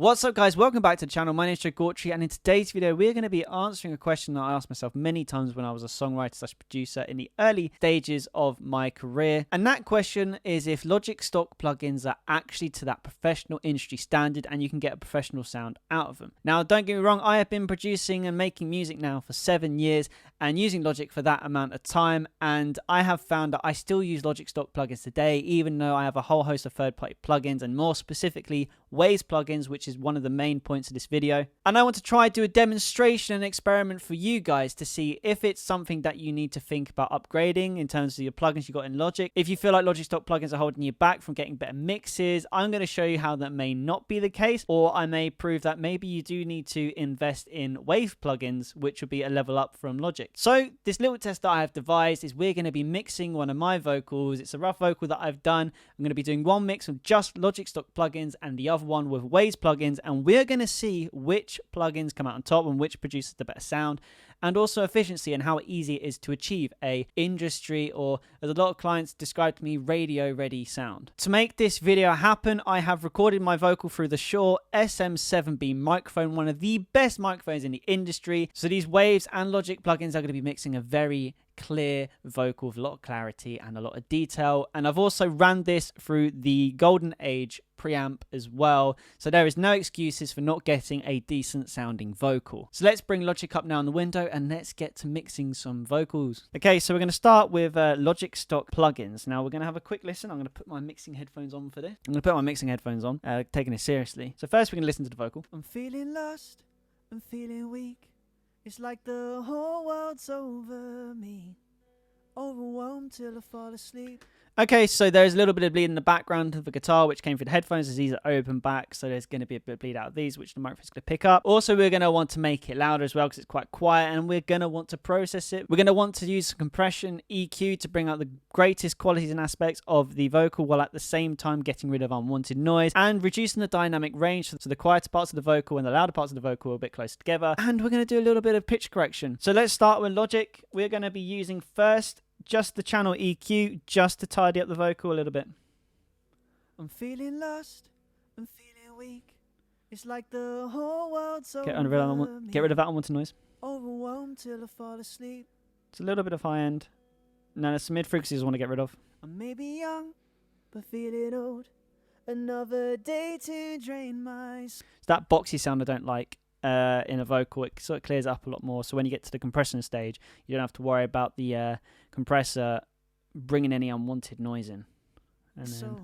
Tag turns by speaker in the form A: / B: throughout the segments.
A: What's up guys, welcome back to the channel. My name is Joe Gautry, and in today's video we're going to be answering a question that I asked myself many times when I was a songwriter slash producer in the early stages of my career. And that question is if Logic stock plugins are actually to that professional industry standard and you can get a professional sound out of them. Now don't get me wrong, I have been producing and making music now for 7 years and using Logic for that amount of time, and I have found that I still use Logic stock plugins today, even though I have a whole host of third-party plugins, and more specifically Waves plugins, which is one of the main points of this video. And I want to try do a demonstration and experiment for you guys to see if it's something that you need to think about upgrading in terms of your plugins you got in Logic. If you feel like Logic stock plugins are holding you back from getting better mixes, I'm going to show you how that may not be the case, or I may prove that maybe you do need to invest in Wave plugins, which would be a level up from Logic. So this little test that I have devised is we're going to be mixing one of my vocals. It's a rough vocal that I've done. I'm going to be doing one mix with just Logic stock plugins and the other one with Waves plugins, and we're going to see which plugins come out on top and which produces the better sound, and also efficiency and how easy it is to achieve a industry, or as a lot of clients describe to me, radio ready sound. To make this video happen, I have recorded my vocal through the Shure SM7B microphone, one of the best microphones in the industry. So these Waves and Logic plugins are going to be mixing a very clear vocal with a lot of clarity and a lot of detail. And I've also ran this through the Golden Age preamp as well, so there is no excuses for not getting a decent sounding vocal. So let's bring Logic up now in the window and let's get to mixing some vocals. Okay, so we're going to start with Logic stock plugins. Now we're going to have a quick listen. I'm going to put my mixing headphones on for this. I'm going to put my mixing headphones on, taking it seriously. So first we're going to listen to the vocal. I'm feeling lost, I'm feeling weak. It's like the whole world's over me, overwhelmed till I fall asleep. Okay, so there's a little bit of bleed in the background of the guitar, which came through the headphones, as these are open back, so there's going to be a bit of bleed out of these, which the microphone's going to pick up. Also, we're going to want to make it louder as well, because it's quite quiet, and we're going to want to process it. We're going to want to use compression EQ to bring out the greatest qualities and aspects of the vocal, while at the same time getting rid of unwanted noise and reducing the dynamic range, so the quieter parts of the vocal and the louder parts of the vocal are a bit closer together. And we're going to do a little bit of pitch correction. So let's start with Logic. We're going to be using first just the channel EQ, just to tidy up the vocal a little bit. I'm feeling lost, I'm feeling weak. It's like the whole world's over me. Get rid of that unwanted noise. Overwhelmed till I fall asleep. It's a little bit of high end. No, there's some mid frequencies I want to get rid of. I may be young, but feeling old. Another day to drain my... It's that boxy sound I don't like. In a vocal, it sort of clears up a lot more, so when you get to the compression stage you don't have to worry about the compressor bringing any unwanted noise in. And so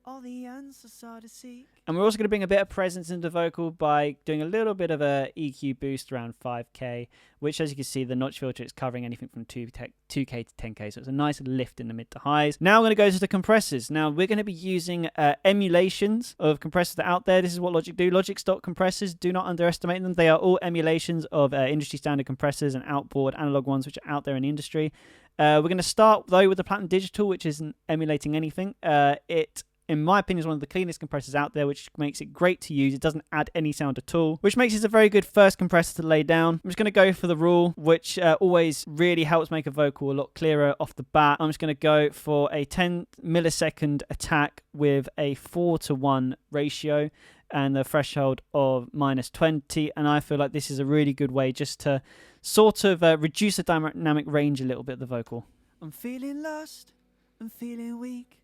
A: all the answers are to seek. And we're also going to bring a bit of presence into the vocal by doing a little bit of a EQ boost around 5k, which, as you can see, the notch filter is covering anything from 2k to 10k, so it's a nice lift in the mid to highs. Now we're going to go to the compressors. Now we're going to be using emulations of compressors that are out there. This is what Logic do. Logic stock compressors, do not underestimate them. They are all emulations of industry standard compressors and outboard analog ones which are out there in the industry. We're going to start though with the Platinum Digital, which isn't emulating anything. It, in my opinion, is one of the cleanest compressors out there, which makes it great to use. It doesn't add any sound at all, which makes it a very good first compressor to lay down. I'm just going to go for the rule, which always really helps make a vocal a lot clearer off the bat. I'm just going to go for a 10 millisecond attack with a 4:1 ratio and the threshold of -20, and I feel like this is a really good way just to sort of reduce the dynamic range a little bit of the vocal. I'm feeling lost, I'm feeling weak.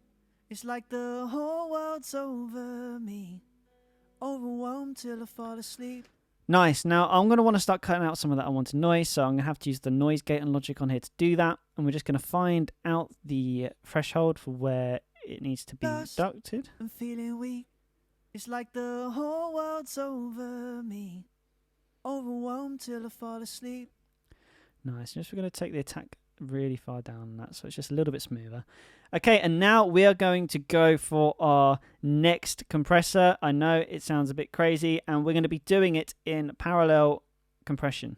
A: It's like the whole world's over me, overwhelmed till I fall asleep. Nice. Now I'm going to want to start cutting out some of that unwanted noise, so I'm going to have to use the noise gate and Logic on here to do that, and we're just going to find out the threshold for where it needs to be reducted. I'm feeling weak. It's like the whole world's over me, overwhelmed till I fall asleep. Nice. Just we're going to take the attack really far down on that, so it's just a little bit smoother. Okay, and now we are going to go for our next compressor. I know it sounds a bit crazy, and we're going to be doing it in parallel compression.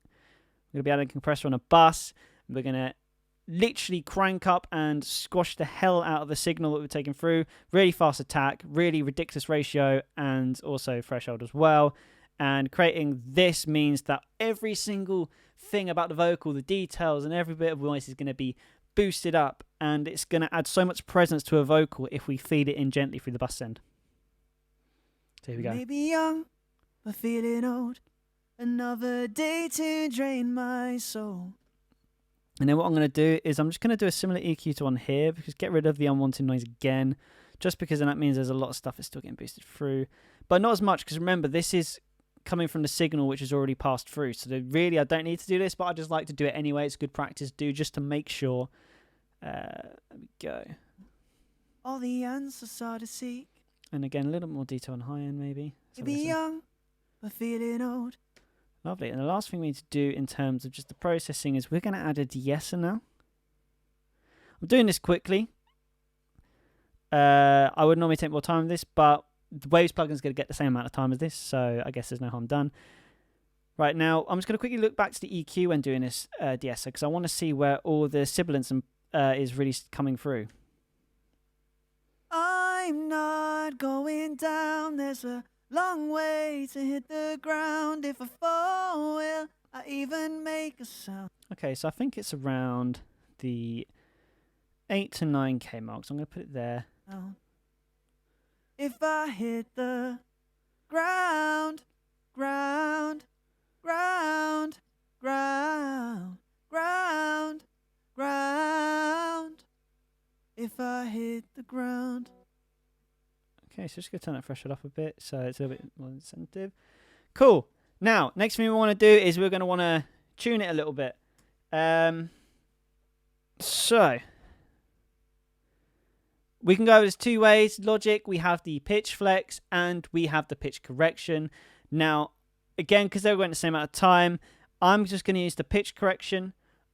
A: We're going to be adding a compressor on a bus. We're going to literally crank up and squash the hell out of the signal that we're taking through. Really fast attack, really ridiculous ratio, and also threshold as well. And creating this means that every single thing about the vocal, the details, and every bit of voice is going to be boosted up, and it's going to add so much presence to a vocal if we feed it in gently through the bus end. So here we go.
B: Maybe young, but feeling old. Another day to drain my soul.
A: And then what I'm going to do is I'm just going to do a similar EQ to one here, because get rid of the unwanted noise again, just because then that means there's a lot of stuff that's still getting boosted through. But not as much, because remember, this is coming from the signal which has already passed through. So really, I don't need to do this, but I just like to do it anyway. It's good practice to do just to make sure. There we go.
B: All the answers are to seek.
A: And again, a little more detail on high end maybe.
B: Maybe young, but feeling old.
A: Lovely. And the last thing we need to do in terms of just the processing is we're going to add a de-esser now. I'm doing this quickly. I would normally take more time with this, but the Waves plugin is going to get the same amount of time as this, so I guess there's no harm done. Right, now I'm just going to quickly look back to the EQ when doing this de-esser, because I want to see where all the sibilance is really coming through.
B: I'm not going down, there's a long way to hit the ground. If I fall, will I even make a sound?
A: Okay, so I think it's around the 8 to 9K mark, so I'm going to put it there.
B: If I hit the ground, ground, ground, ground, ground, ground. If I hit the ground.
A: Okay, so just going to turn that threshold up a bit so it's a little bit more sensitive. Cool. Now, next thing we want to do is we're going to want to tune it a little bit. So, we can go this two ways. Logic, we have the pitch flex and we have the pitch correction. Now, again, because they're going the same amount of time, I'm just going to use the pitch correction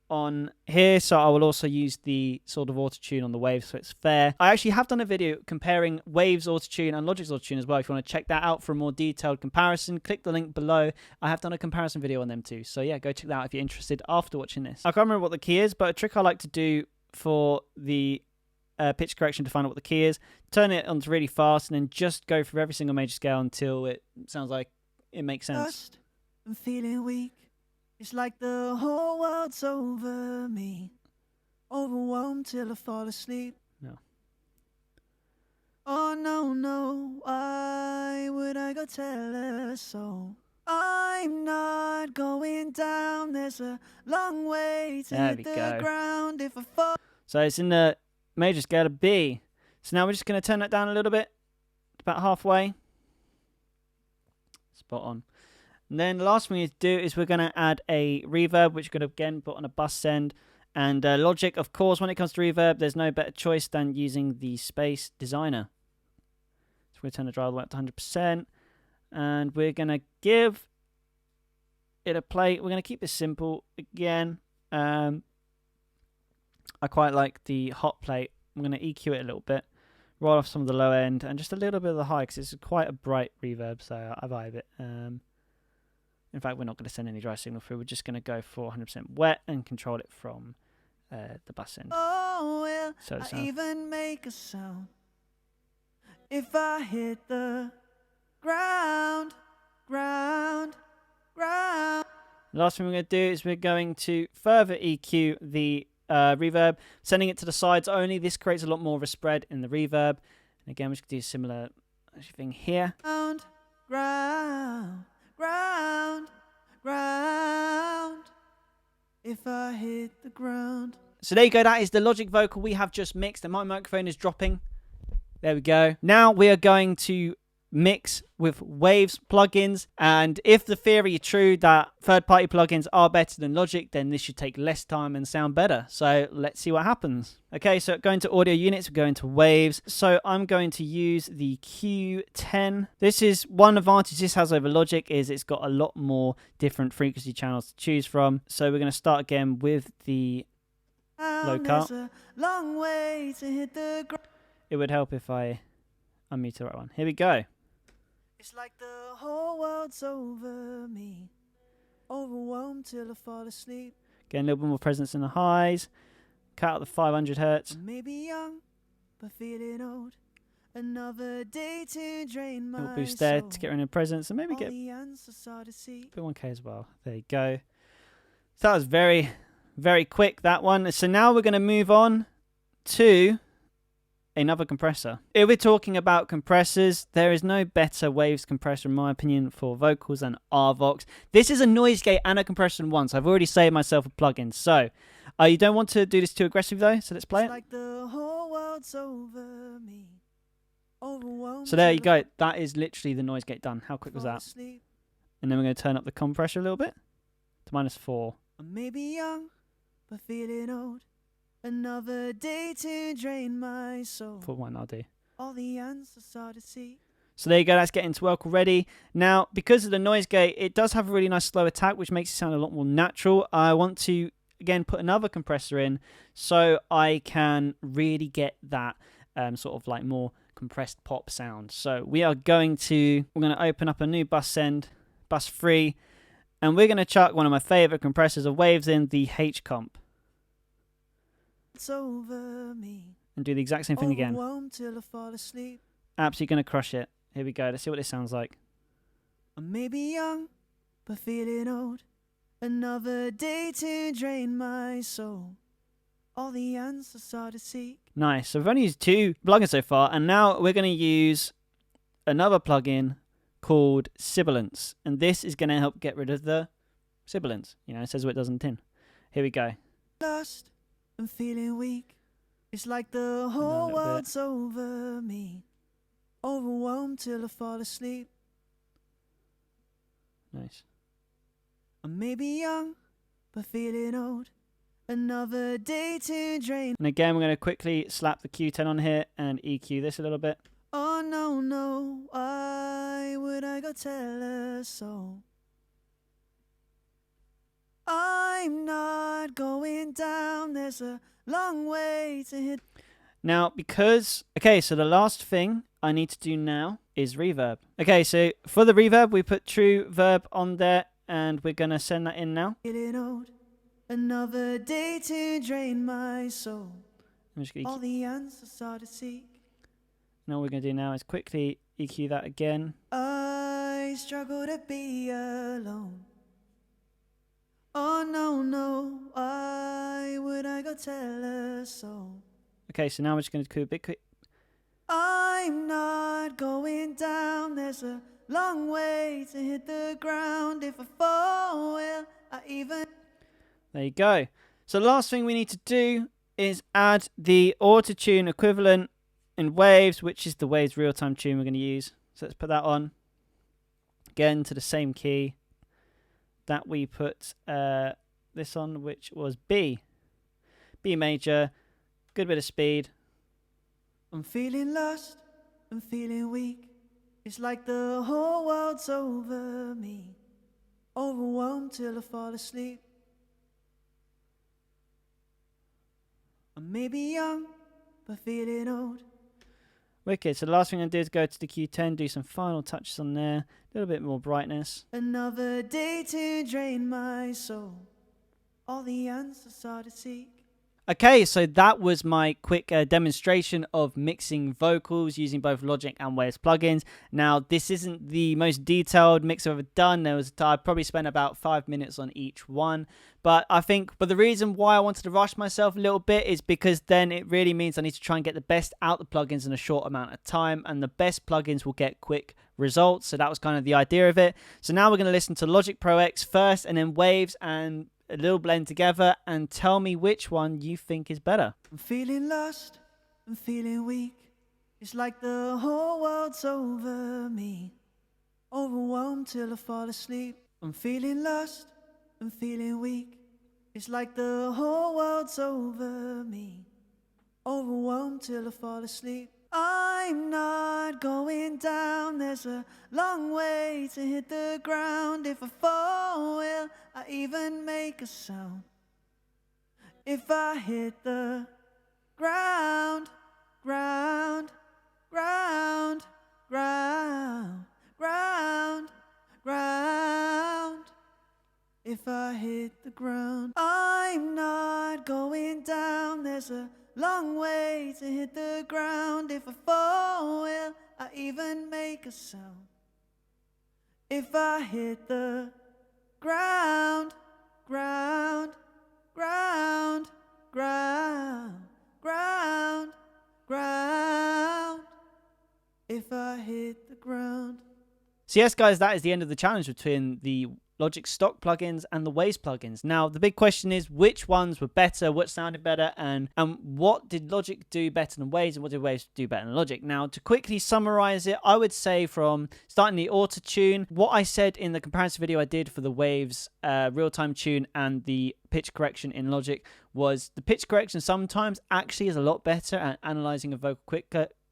A: on here, so I will also use the sort of auto-tune on the Waves, so it's fair. I actually have done a video comparing Waves auto-tune and Logic's auto-tune as well. If you want to check that out for a more detailed comparison, click the link below. I have done a comparison video on them too, so yeah, go check that out if you're interested after watching this. I can't remember what the key is, but a trick I like to do for the pitch correction to find out what the key is, turn it on to really fast, and then just go through every single major scale until it sounds like it makes sense.
B: I'm feeling weak. It's like the whole world's over me. Overwhelmed till I fall asleep.
A: No.
B: Oh no, no, why would I go tell her so? I'm not going down, there's a long way to hit the ground if I fall.
A: So it's in the major scale of B. So now we're just going to turn that down a little bit, about halfway. Spot on. And then the last thing we need to do is we're going to add a reverb, which we're going to again put on a bus send. And Logic, of course, when it comes to reverb, there's no better choice than using the Space Designer. So we're going to turn the drive up to 100%. And we're going to give it a play. We're going to keep this simple again. I quite like the hot plate. I'm going to EQ it a little bit. Roll off some of the low end and just a little bit of the high, because it's quite a bright reverb, so I vibe it. In fact, we're not going to send any dry signal through. We're just going to go for 100% wet and control it from the bus end.
B: Oh, will so I even make a sound if I hit the ground, ground, ground?
A: The last thing we're going to do is we're going to further EQ the reverb, sending it to the sides only. This creates a lot more of a spread in the reverb. And again, we're just going to do a similar thing here.
B: Ground, ground, ground, ground. If I hit the ground.
A: So there you go. That is the Logic vocal we have just mixed, and my microphone is dropping. There we go. Now we are going to mix with Waves plugins, and if the theory is true that third-party plugins are better than Logic, then this should take less time and sound better. So let's see what happens. Okay, so going to audio units, we're going to Waves. So I'm going to use the Q10. This is one advantage this has over Logic, is it's got a lot more different frequency channels to choose from. So we're going to start again with the low cut.
B: Long way to hit the
A: it would help if I unmute the right one. Here we go.
B: It's like the whole world's over me. Overwhelmed till I fall asleep.
A: Getting a little bit more presence in the highs. Cut out the 500 hertz.
B: Maybe young, but feeling old. Another day to drain my
A: little boost there to get rid of presence, and maybe
B: all
A: get
B: the answers are to see.
A: a bit 1K as well. There you go. So that was very, very quick, that one. So now we're going to move on to another compressor. If we're talking about compressors, there is no better waves compressor in my opinion for vocals than Arvox. This is a noise gate and a compressor in one, so I've already saved myself a plugin. So you don't want to do this too aggressive though, so let's play it.
B: Like the whole world's over me.
A: So there you go, that is literally the noise gate done. How quick was that? And then we're going to turn up the compressor a little bit to -4.
B: I may be young, but feeling old. Another day to drain my soul.
A: For one, I'll do.
B: All the answers are to see.
A: So there you go, that's getting to work already. Now, because of the noise gate, it does have a really nice slow attack, which makes it sound a lot more natural. I want to, again, put another compressor in so I can really get that sort of like more compressed pop sound. So we're going to open up a new bus send, bus 3, and we're going to chuck one of my favorite compressors of waves in, the H-Comp.
B: It's over me.
A: And do the exact same thing again.
B: Till I fall asleep.
A: Absolutely going to crush it. Here we go. Let's see what this sounds like.
B: I may be young, but feeling old. Another day to drain my soul. All the answers are to seek.
A: Nice. So we've only used 2 plugins so far, and now we're going to use another plugin called Sibilance. And this is going to help get rid of the sibilance. You know, it says what it does on tin. Here we go.
B: Lost and feeling weak. It's like the whole world's over me. Overwhelmed till I fall asleep.
A: Nice.
B: I may be young, but feeling old. Another day to drain.
A: And again, we're going to quickly slap the Q10 on here and EQ this a little bit.
B: Oh no, no, why would I go tell her so? I'm not going down, there's a long way to hit.
A: Now, because, okay, so the last thing I need to do now is reverb. Okay, so for the reverb, we put true verb on there, and we're going to send that in now.
B: Getting old, another day to drain my soul. All the answers are to seek.
A: Now what we're going to do now is quickly EQ that again.
B: I struggle to be alone. Oh no, no, why would I go tell her so?
A: Okay, so now we're just going to do a bit quick.
B: I'm not going down, there's a long way to hit the ground. If I fall, will I even...
A: There you go. So the last thing we need to do is add the auto-tune equivalent in Waves, which is the Waves real-time tune we're going to use. So let's put that on. Again, to the same key that we put this on, which was B. B major, good bit of speed.
B: I'm feeling lost, I'm feeling weak. It's like the whole world's over me. Overwhelmed till I fall asleep. I may be young, but feeling old.
A: Wicked. So the last thing I'm going to do is go to the Q10, do some final touches on there, a little bit more brightness.
B: Another day to drain my soul. All the answers are to seek.
A: Okay, so that was my quick demonstration of mixing vocals using both Logic and Waves plugins. Now, this isn't the most detailed mix I've ever done. I probably spent about 5 minutes on each one. But the reason why I wanted to rush myself a little bit is because then it really means I need to try and get the best out the plugins in a short amount of time, and the best plugins will get quick results. So that was kind of the idea of it. So now we're going to listen to Logic Pro X first, and then Waves, and a little blend together, and tell me which one you think is better.
B: I'm feeling lost, I'm feeling weak. It's like the whole world's over me. Overwhelmed till I fall asleep. I'm feeling lost, I'm feeling weak. It's like the whole world's over me. Overwhelmed till I fall asleep. I'm not going down, there's a long way to hit the ground. If I fall, will I even make a sound? If I hit the ground, ground, ground, ground, ground, ground. If I hit the ground, I'm not going down, there's a long way to hit the ground. If I fall, will I even make a sound? If I hit the ground, ground, ground, ground, ground, ground. I hit the ground.
A: So yes, guys, that is the end of the challenge between the Logic stock plugins and the Waves plugins. Now, the big question is which ones were better, what sounded better, and what did Logic do better than Waves, and what did Waves do better than Logic? Now, to quickly summarize it, I would say from starting the auto-tune, what I said in the comparison video I did for the Waves real-time tune and the pitch correction in Logic was the pitch correction sometimes actually is a lot better at analyzing a vocal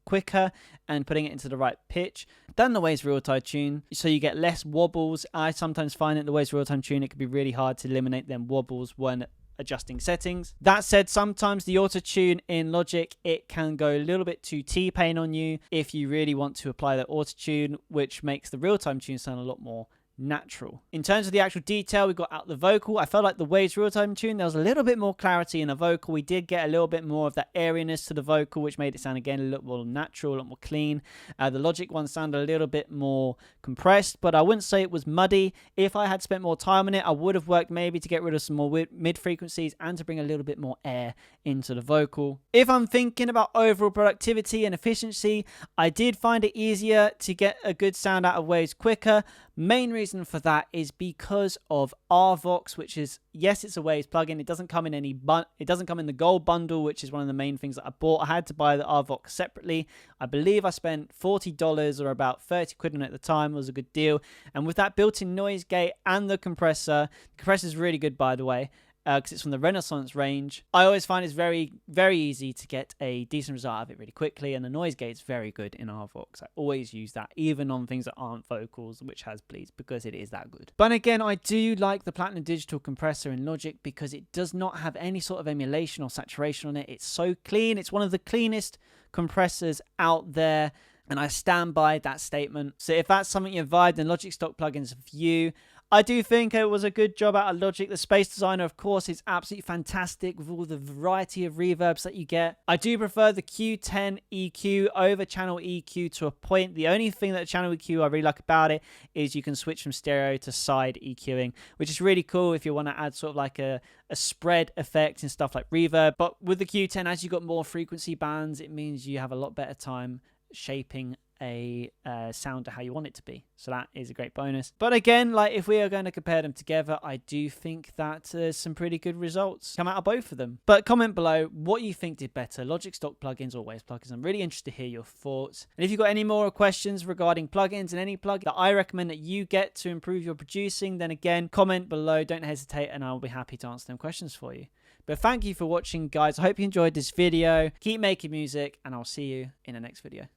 A: quicker and putting it into the right pitch than the Waves real-time tune, so you get less wobbles. I sometimes find that the Waves real-time tune, it can be really hard to eliminate them wobbles when adjusting settings. That said, sometimes the auto-tune in Logic, it can go a little bit too T-Pain on you if you really want to apply the auto-tune, which makes the real-time tune sound a lot more natural. In terms of the actual detail, we got out the vocal. I felt like the Waves real-time tune, there was a little bit more clarity in the vocal. We did get a little bit more of that airiness to the vocal, which made it sound again a little more natural, a lot more clean. The Logic one sounded a little bit more compressed, but I wouldn't say it was muddy. If I had spent more time on it, I would have worked maybe to get rid of some more mid frequencies and to bring a little bit more air into the vocal. If I'm thinking about overall productivity and efficiency, I did find it easier to get a good sound out of Waves quicker. Main reason for that is because of RVox, which is, yes, it's a Waves plugin. It doesn't come in it doesn't come in the gold bundle, which is one of the main things that I bought. I had to buy the RVox separately. I believe I spent $40 or about 30 quid on it at the time. It was a good deal. And with that built-in noise gate and the compressor is really good, by the way, because it's from the Renaissance range. I always find it's very, very easy to get a decent result out of it really quickly, and the noise gate's very good in RVox. I always use that, even on things that aren't vocals, which has bleeds, because it is that good. But again, I do like the Platinum Digital compressor in Logic because it does not have any sort of emulation or saturation on it. It's so clean. It's one of the cleanest compressors out there, and I stand by that statement. So if that's something you vibe, then Logic stock plugins for you. I do think it was a good job out of Logic. The Space Designer, of course, is absolutely fantastic with all the variety of reverbs that you get. I do prefer the Q10 EQ over channel EQ to a point. The only thing that channel EQ I really like about it is you can switch from stereo to side EQing, which is really cool if you want to add sort of like a spread effect and stuff like reverb. But with the Q10, as you got more frequency bands, it means you have a lot better time shaping a sound to how you want it to be. So that is a great bonus. But again, like if we are going to compare them together, I do think that there's some pretty good results come out of both of them. But comment below what you think did better, Logic stock plugins or Waves plugins. I'm really interested to hear your thoughts. And if you've got any more questions regarding plugins and any plugin that I recommend that you get to improve your producing, then again, comment below. Don't hesitate, and I'll be happy to answer them questions for you. But thank you for watching, guys. I hope you enjoyed this video. Keep making music, and I'll see you in the next video.